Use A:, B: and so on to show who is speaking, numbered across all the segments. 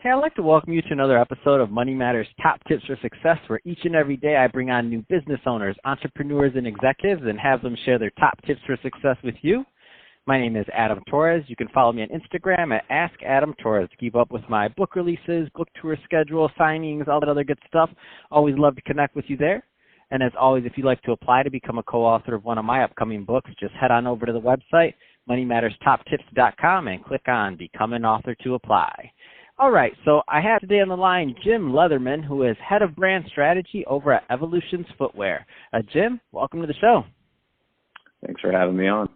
A: Hey, I'd like to welcome you to another episode of Money Matters Top Tips for Success, where each and every day I bring on new business owners, entrepreneurs, and executives and have them share their top tips for success with you. My name is Adam Torres. You can follow me on Instagram at AskAdamTorres to keep up with my book releases, book tour schedule, signings, all that other good stuff. Always love to connect with you there. And as always, if you'd like to apply to become a co-author of one of my upcoming books, just head on over to the website, moneymatterstoptips.com, and click on Become an Author to apply. All right, so I have today on the line Jim Leatherman, who is Head of Brand Strategy over at Evolutions Footwear. Jim, welcome to the show.
B: Thanks for having me on.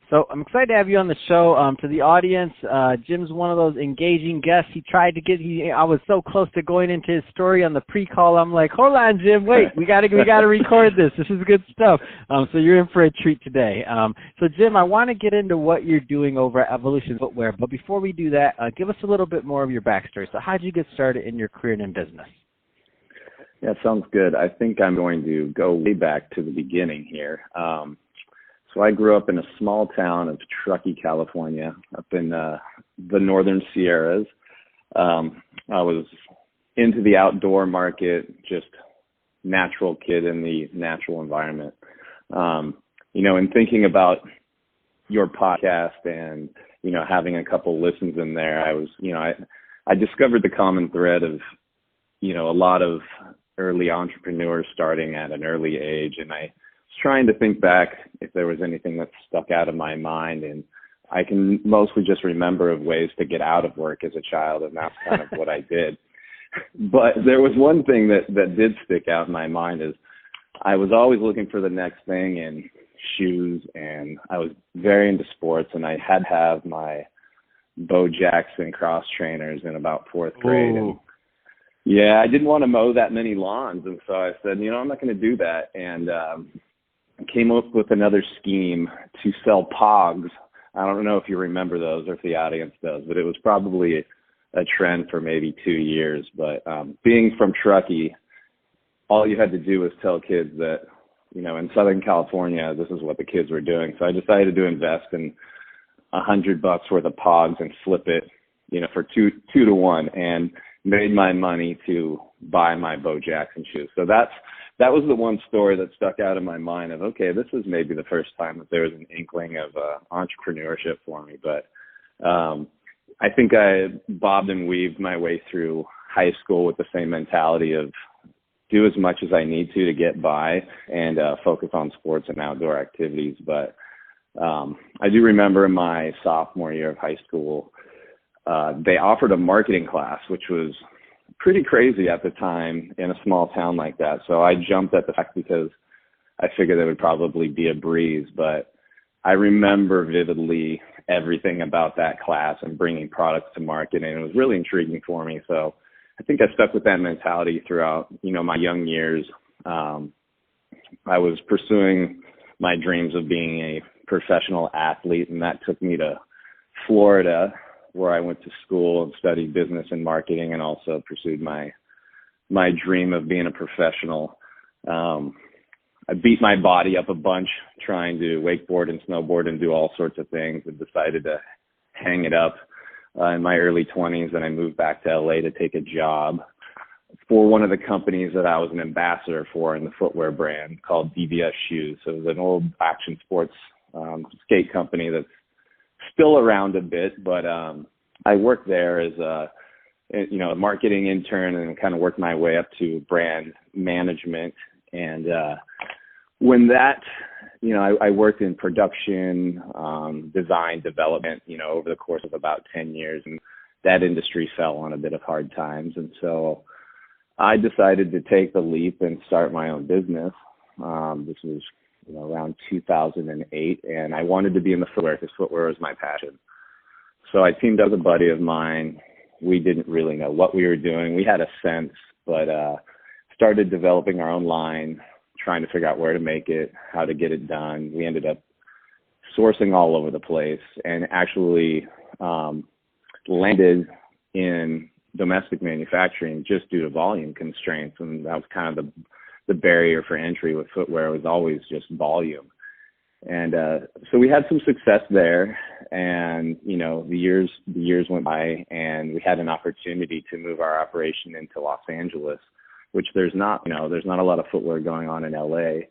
A: So I'm excited to have you on the show. To the audience, Jim's one of those engaging guests. He tried to get. I was so close to going into his story on the pre-call. I'm like, hold on, Jim, wait, we got to record this. This is good stuff. So you're in for a treat today. So Jim, I want to get into what you're doing over at Evolution Footwear, but before we do that, give us a little bit more of your backstory. So how did you get started in your career and in business?
B: Yeah, sounds good. I think I'm going to go way back to the beginning here. So I grew up in a small town of Truckee, California, up in the northern Sierras. I was into the outdoor market, just natural kid in the natural environment. And thinking about your podcast and, having a couple listens in there, I discovered the common thread of, a lot of early entrepreneurs starting at an early age. And I trying to think back if there was anything that stuck out of my mind, and I can mostly just remember of ways to get out of work as a child, and that's kind of what I did. But there was one thing that did stick out in my mind is I was always looking for the next thing in shoes, and I was very into sports, and I had to have my Bo Jackson cross trainers in about fourth grade. And yeah, I didn't want to mow that many lawns, and so I said, I'm not going to do that, and came up with another scheme to sell Pogs. I don't know if you remember those or if the audience does, but it was probably a trend for maybe 2 years. But being from Truckee, all you had to do was tell kids that, in Southern California, this is what the kids were doing. So I decided to invest in $100 worth of Pogs and flip it, for two to one, and made my money to buy my Bo Jackson shoes. So that was the one story that stuck out in my mind of, okay, this is maybe the first time that there was an inkling of entrepreneurship for me. But I think I bobbed and weaved my way through high school with the same mentality of do as much as I need to get by and focus on sports and outdoor activities. But I do remember in my sophomore year of high school, they offered a marketing class, which was pretty crazy at the time in a small town like that. So I jumped at the fact because I figured it would probably be a breeze. But I remember vividly everything about that class and bringing products to market, and it was really intriguing for me. So I think I stuck with that mentality throughout, my young years. I was pursuing my dreams of being a professional athlete, and that took me to Florida, where I went to school and studied business and marketing, and also pursued my dream of being a professional. I beat my body up a bunch trying to wakeboard and snowboard and do all sorts of things, and decided to hang it up in my early 20s, and I moved back to LA to take a job for one of the companies that I was an ambassador for in the footwear brand called DBS Shoes. So it was an old action sports skate company that's still around a bit, but I worked there as a marketing intern and kind of worked my way up to brand management. And when that, I worked in production, design, development, over the course of about 10 years, and that industry fell on a bit of hard times. And so I decided to take the leap and start my own business. This was around 2008, and I wanted to be in the footwear because footwear was my passion. So I teamed up with a buddy of mine. We didn't really know what we were doing. We had a sense, but started developing our own line, trying to figure out where to make it, how to get it done. We ended up sourcing all over the place and actually landed in domestic manufacturing just due to volume constraints, and that was kind of the barrier for entry with footwear was always just volume. And so we had some success there, and, the years went by, and we had an opportunity to move our operation into Los Angeles, which there's not a lot of footwear going on in LA.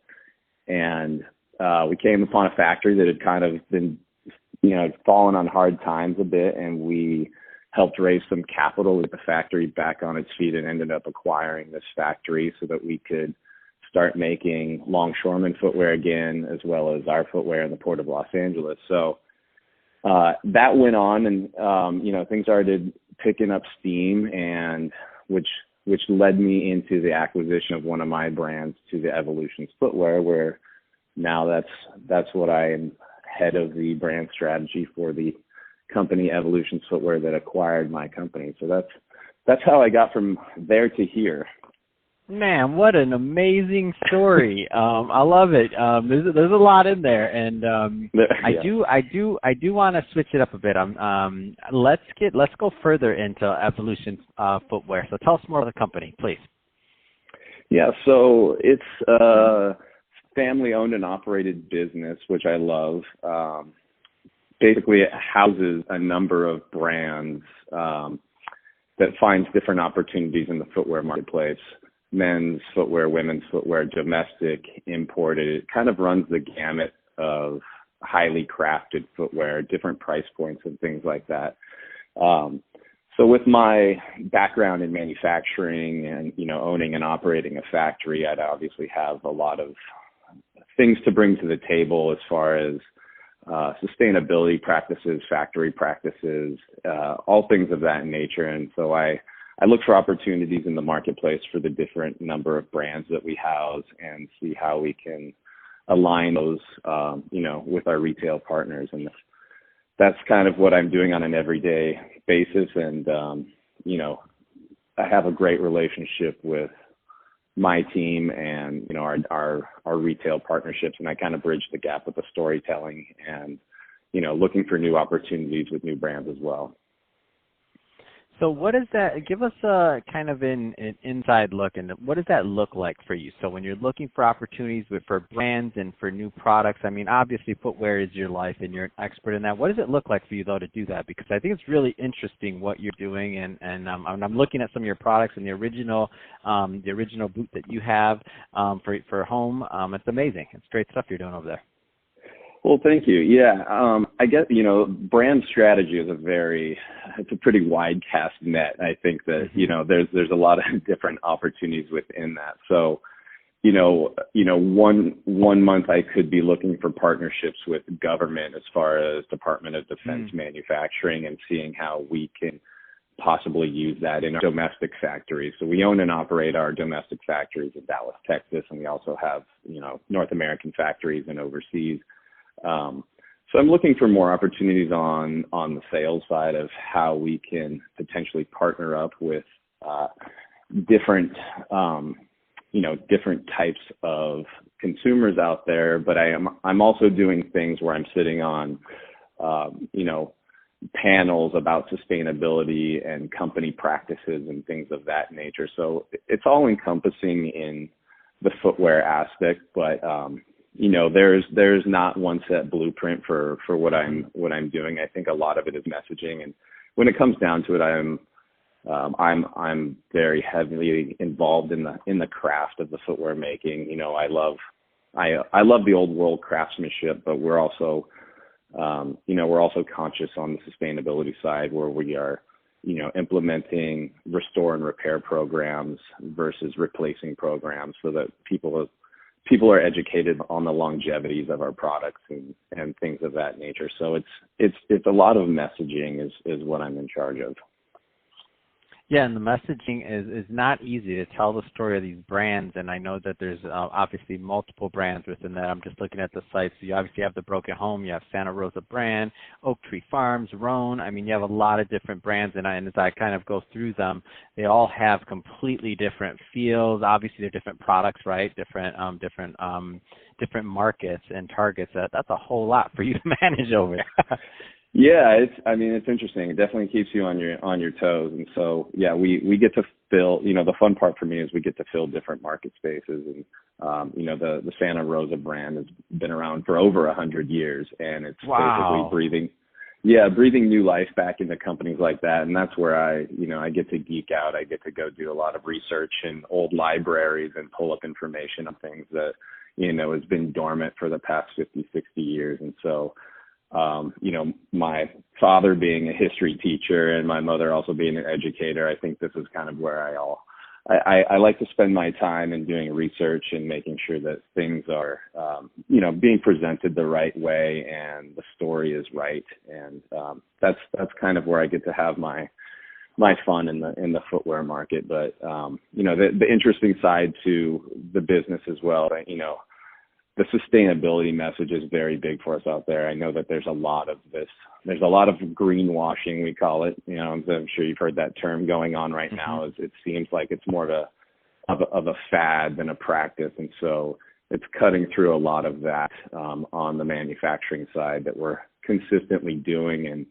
B: And we came upon a factory that had kind of been, fallen on hard times a bit, and we helped raise some capital to get the factory back on its feet, and ended up acquiring this factory so that we could start making longshoreman footwear again, as well as our footwear in the Port of Los Angeles. So that went on, and things started picking up steam, and which led me into the acquisition of one of my brands to the Evolutions Footwear, where now that's what I am head of the brand strategy for the company Evolutions Footwear that acquired my company. So that's how I got from there to here.
A: Man, what an amazing story! I love it. There's a lot in there, and I do want to switch it up a bit. Let's go further into Evolution Footwear. So tell us more of the company, please.
B: Yeah, so it's a family-owned and operated business, which I love. Basically, it houses a number of brands that finds different opportunities in the footwear marketplace. Men's footwear, women's footwear, domestic, imported. It kind of runs the gamut of highly crafted footwear, different price points and things like that. So with my background in manufacturing and, owning and operating a factory, I'd obviously have a lot of things to bring to the table as far as sustainability practices, factory practices, all things of that nature. And so I look for opportunities in the marketplace for the different number of brands that we house, and see how we can align those, with our retail partners. And that's kind of what I'm doing on an everyday basis. And, I have a great relationship with my team and, our retail partnerships, and I kind of bridge the gap with the storytelling and, looking for new opportunities with new brands as well.
A: So what does that, give us a kind of an inside look, and what does that look like for you? So when you're looking for opportunities for brands and for new products, I mean, obviously footwear is your life and you're an expert in that. What does it look like for you, though, to do that? Because I think it's really interesting what you're doing, and I'm looking at some of your products and the original boot that you have for home. It's amazing. It's great stuff you're doing over there.
B: Well, thank you. Yeah, I guess, brand strategy is it's a pretty wide cast net. I think that, there's a lot of different opportunities within that. So, one month I could be looking for partnerships with government as far as Department of Defense manufacturing, and seeing how we can possibly use that in our domestic factories. So we own and operate our domestic factories in Dallas, Texas, and we also have, North American factories and overseas. So I'm looking for more opportunities on the sales side of how we can potentially partner up with different types of consumers out there. But I'm also doing things where I'm sitting on panels about sustainability and company practices and things of that nature. So it's all encompassing in the footwear aspect, but there's not one set blueprint for what I'm doing. I think a lot of it is messaging, and when it comes down to it, I'm very heavily involved in the craft of the footwear making. I love the old world craftsmanship, but we're also conscious on the sustainability side, where we are implementing restore and repair programs versus replacing programs, so that people are educated on the longevities of our products and things of that nature. So it's a lot of messaging is what I'm in charge of.
A: Yeah, and the messaging is not easy to tell the story of these brands, and I know that there's obviously multiple brands within that. I'm just looking at the sites. So you obviously have the Broken Home, you have Santa Rosa brand, Oak Tree Farms, Roan. I mean, you have a lot of different brands, and as I kind of go through them, they all have completely different feels. Obviously, they're different products, right? Different markets and targets. That's a whole lot for you to manage over there.
B: Yeah, it's interesting. It definitely keeps you on your toes. And so, yeah, we get to fill, the fun part for me is we get to fill different market spaces. And, the Santa Rosa brand has been around for over 100 years, and it's basically breathing Yeah, breathing new life back into companies like that. And that's where I get to geek out. I get to go do a lot of research in old libraries and pull up information on things that, has been dormant for the past 50, 60 years. And so, my father being a history teacher and my mother also being an educator, I think this is kind of where I like to spend my time in doing research and making sure that things are, being presented the right way and the story is right. And that's kind of where I get to have my fun in the footwear market. But the interesting side to the business as well, the sustainability message is very big for us out there. I know that there's a lot of this. There's a lot of greenwashing, we call it. I'm sure you've heard that term going on right now. It seems like it's more of a fad than a practice, and so it's cutting through a lot of that on the manufacturing side that we're consistently doing, and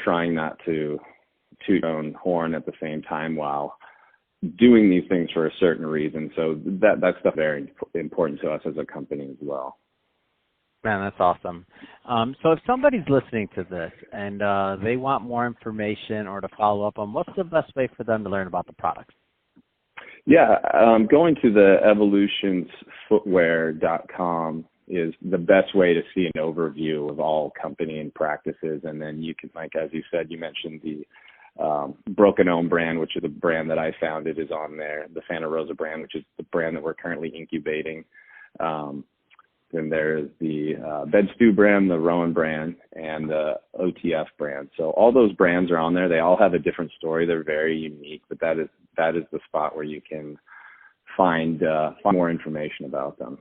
B: trying not to toot our own horn at the same time while doing these things for a certain reason. So that's stuff very important to us as a company as well.
A: Man, that's awesome. So if somebody's listening to this and they want more information or to follow up on, what's the best way for them to learn about the products?
B: Yeah, going to the evolutionsfootwear.com is the best way to see an overview of all company and practices. And then you can, like, as you said, you mentioned the Broken Ohm brand, which is a brand that I founded, is on there. The Santa Rosa brand, which is the brand that we're currently incubating. Then there's the Bed Stew brand, the Rowan brand, and the OTF brand. So all those brands are on there. They all have a different story. They're very unique, but that is the spot where you can find more information about them.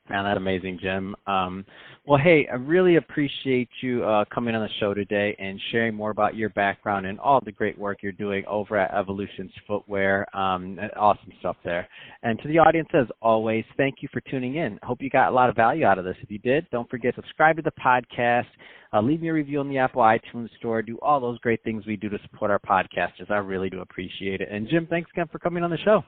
A: Man, that's amazing, Jim. Well, hey, I really appreciate you coming on the show today and sharing more about your background and all the great work you're doing over at Evolutions Footwear. Awesome stuff there. And to the audience, as always, thank you for tuning in. I hope you got a lot of value out of this. If you did, don't forget to subscribe to the podcast, leave me a review on the Apple iTunes Store, do all those great things we do to support our podcasters. I really do appreciate it. And Jim, thanks again for coming on the show.